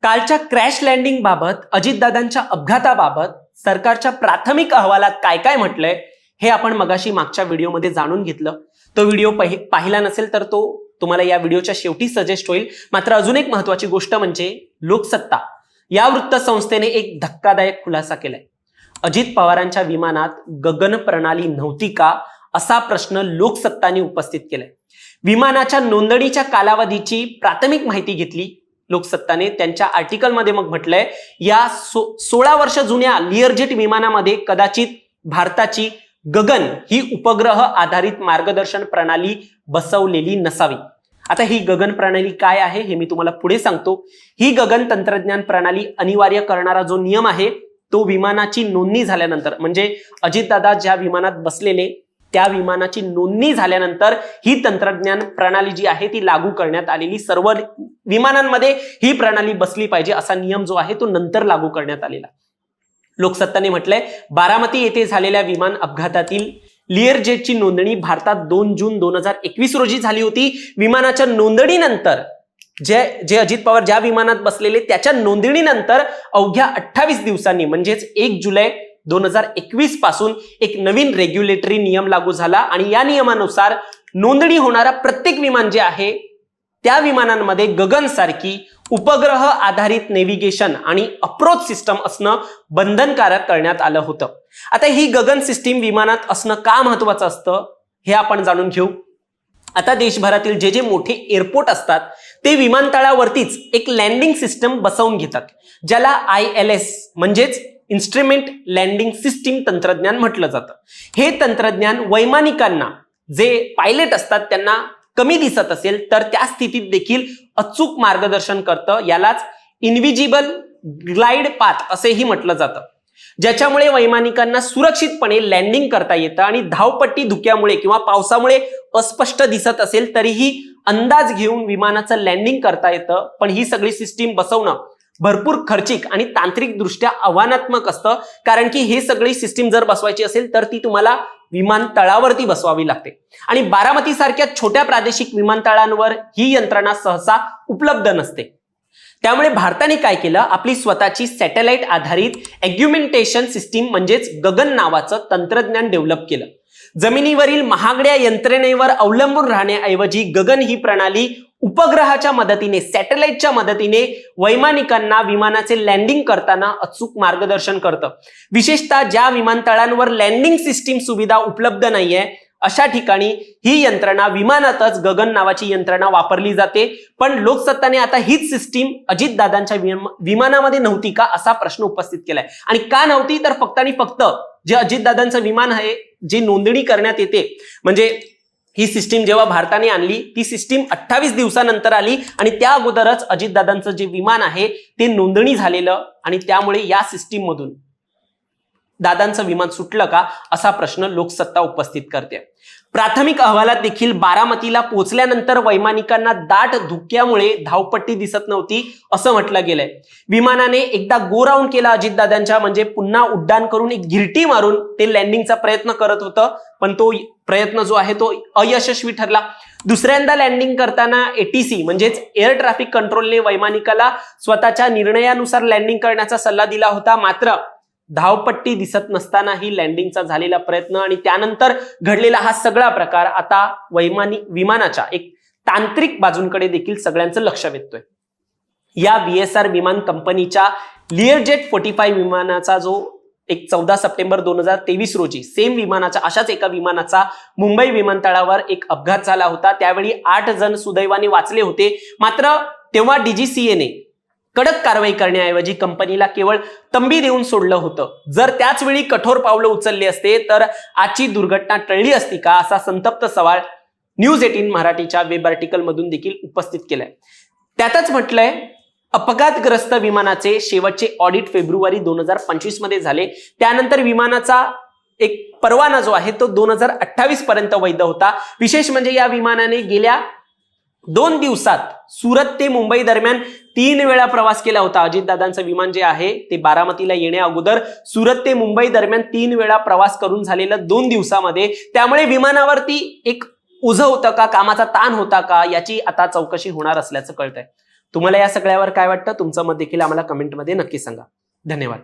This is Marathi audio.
कालच्या क्रॅश लँडिंग बाबत, अजितदादांच्या अपघाताबाबत सरकारच्या प्राथमिक अहवालात काय काय म्हटलंय हे आपण मगाशी मागच्या व्हिडिओमध्ये जाणून घेतलं. तो व्हिडिओ पाहिला नसेल तर तो तुम्हाला या व्हिडिओच्या शेवटी सजेस्ट होईल. मात्र अजून एक महत्वाची गोष्ट म्हणजे लोकसत्ता या वृत्तसंस्थेने एक धक्कादायक खुलासा केलाय. अजित पवारांच्या विमानात गगन प्रणाली नव्हती का असा प्रश्न लोकसत्ताने उपस्थित केलाय. विमानाच्या नोंदणीच्या कालावधीची प्राथमिक माहिती घेतली लोकसत्ताने. त्यांच्या आर्टिकलमध्ये मग म्हटलंय या 16 वर्ष जुन्या लिअरजेट विमानामध्ये कदाचित भारताची गगन ही उपग्रह आधारित मार्गदर्शन प्रणाली बसवलेली नसावी. आता ही गगन प्रणाली काय आहे हे मी तुम्हाला पुढे सांगतो. ही गगन तंत्रज्ञान प्रणाली अनिवार्य करणारा जो नियम आहे तो विमानाची नोंदणी झाल्यानंतर, म्हणजे अजितदादा ज्या विमानात बसलेले त्या विमानाची नोंदणी झाल्यानंतर ही तंत्रज्ञान प्रणाली जी आहे ती लागू करण्यात आलेली. सर्व विमानांमध्ये ही प्रणाली बसली पाहिजे असा नियम जो आहे तो नंतर लागू करण्यात आलेला. लोकसत्ताने म्हटलंय बारामती येथे झालेल्या विमान अपघातातील लिअरजेटची नोंदणी भारतात 2 जून 2021 रोजी झाली होती. विमानाच्या नोंदणीनंतर जे अजित पवार ज्या विमानात बसलेले त्याच्या नोंदणीनंतर अवघ्या 28 दिवसांनी म्हणजेच 1 जुलै 2021 पासून एक नवीन रेग्युलेटरी नियम लागू झाला आणि या नियमानुसार नोंदणी होणारा प्रत्येक विमान जे आहे त्या विमानांमध्ये गगन सारखी उपग्रह आधारित नेव्हिगेशन आणि अप्रोच सिस्टम असणं बंधनकारक करण्यात आलं होतं. आता ही गगन सिस्टीम विमानात असणं का महत्वाचं असतं हे आपण जाणून घेऊ. आता देशभरातील जे मोठे एअरपोर्ट असतात ते विमानतळावरतीच एक लँडिंग सिस्टम बसवून घेतात, ज्याला ILS म्हणजेच इन्स्ट्रुमेंट लँडिंग सिस्टीम तंत्रज्ञान म्हटलं जातं. हे तंत्रज्ञान वैमानिकांना जे पायलट असतात त्यांना कमी दिसत असेल तर त्या स्थितीत देखील अचूक मार्गदर्शन करतं. यालाच इनव्हिजिबल ग्लाइड पाथ असेही म्हटलं जातं, ज्याच्यामुळे वैमानिकांना सुरक्षितपणे लँडिंग करता येतं आणि धावपट्टी धुक्यामुळे किंवा पावसामुळे अस्पष्ट दिसत असेल तरीही अंदाज घेऊन विमानाचं लँडिंग करता येतं. पण ही सगळी सिस्टीम बसवणं भरपूर खर्चिक आणि तांत्रिक दृष्ट्या आव्हानात्मक असतं, कारण की हे सगळी सिस्टीम जर बसवायची असेल तर ती तुम्हाला विमानतळावरती बसवावी लागते आणि बारामती सारख्या छोट्या प्रादेशिक विमानतळांवर ही यंत्रणा सहसा उपलब्ध नसते. त्यामुळे भारताने काय केलं, आपली स्वतःची सॅटेलाइट आधारित ॲग्युमेंटेशन सिस्टीम म्हणजेच गगन नावाचं तंत्रज्ञान डेव्हलप केलं. जमिनीवरील महागड्या यंत्रणेवर अवलंबून राहण्याऐवजी गगन ही प्रणाली उपग्रहाच्या मदतीने, सॅटेलाइटच्या मदतीने वैमानिकांना विमानाचे लँडिंग करताना अचूक मार्गदर्शन करतं. विशेषतः ज्या विमानतळांवर लँडिंग सिस्टीम सुविधा उपलब्ध नाहीये अशा ठिकाणी ही यंत्रणा विमानातच गगन नावाची यंत्रणा वापरली जाते. पण लोकसत्ताने आता हीच सिस्टीम अजितदादांच्या विमानामध्ये नव्हती का असा प्रश्न उपस्थित केलाय. आणि का नव्हती तर फक्त आणि फक्त जे अजितदादांचं विमान आहे जे नोंदणी करण्यात येते, म्हणजे ही सिस्टीम जेव्हा भारताने आणली ती सिस्टीम 28 दिवसानंतर आली आणि त्या अगोदरच अजितदादांचं जे विमान आहे ते नोंदणी झालेलं आणि त्यामुळे या सिस्टीम मधून दादांचं विमान सुटलं का असा प्रश्न लोकसत्ता उपस्थित करते. प्राथमिक अहवालात देखील बारामतीला पोहोचल्यानंतर वैमानिकांना दाट धुक्यामुळे धावपट्टी दिसत नव्हती असं म्हटलं गेलंय. विमानाने एकदा गो राऊंड केला अजितदादांच्या, म्हणजे पुन्हा उड्डाण करून एक गिरटी मारून ते लँडिंगचा प्रयत्न करत होतं, पण तो प्रयत्न जो आहे तो अयशस्वी ठरला. दुसऱ्यांदा लँडिंग करताना ATC म्हणजेच एअर ट्रॅफिक कंट्रोलने वैमानिकाला स्वतःच्या निर्णयानुसार लँडिंग करण्याचा सल्ला दिला होता. मात्र धावपट्टी दिसत नसतानाही लँडिंगचा झालेला प्रयत्न आणि त्यानंतर घडलेला हा सगळा प्रकार आता विमानाच्या एक तांत्रिक बाजूंकडे देखील सगळ्यांचं लक्ष वेधतोय. या VSR विमान कंपनीच्या लिअरजेट 45 विमानाचा जो एक 14 सप्टेंबर 2023 रोजी सेम विमानाच्या अशाच एका विमानाचा मुंबई विमानतळावर एक अपघात झाला होता. त्यावेळी 8 जण सुदैवाने वाचले होते. मात्र तेव्हा DGCA ने कडक कारवाई करण्याऐवजी कंपनीला केवळ तंबी देऊन सोडलं होतं. जर त्याच वेळी कठोर पावलं उचलली असते तर आजची दुर्घटना टळली असती का असा संतप्त सवाल न्यूज 18 मराठीच्या वेब आर्टिकल मधून देखील उपस्थित केलाय. त्यातच म्हटलंय अपघातग्रस्त विमानाचे शेवटचे ऑडिट फेब्रुवारी 2025 मध्ये झाले. त्यानंतर विमानाचा एक परवाना जो आहे तो 2028 पर्यंत वैध होता. विशेष म्हणजे या विमानाने गेल्या 2 दिवसात सुरत ते मुंबई दरम्यान 3 वेळा प्रवास केला होता. अजितदादांचं विमान जे आहे ते बारामतीला येण्या अगोदर सुरत ते मुंबई दरम्यान 3 वेळा प्रवास करून झालेलं 2 दिवसामध्ये. त्यामुळे विमानावरती एक ओझं होतं का, कामाचा ताण होता का याची आता चौकशी होणार असल्याचं कळतंय. तुम्हाला या सगळ्यावर काय वाटतं, तुमचं मत देखील आम्हाला कमेंटमध्ये नक्की सांगा. धन्यवाद.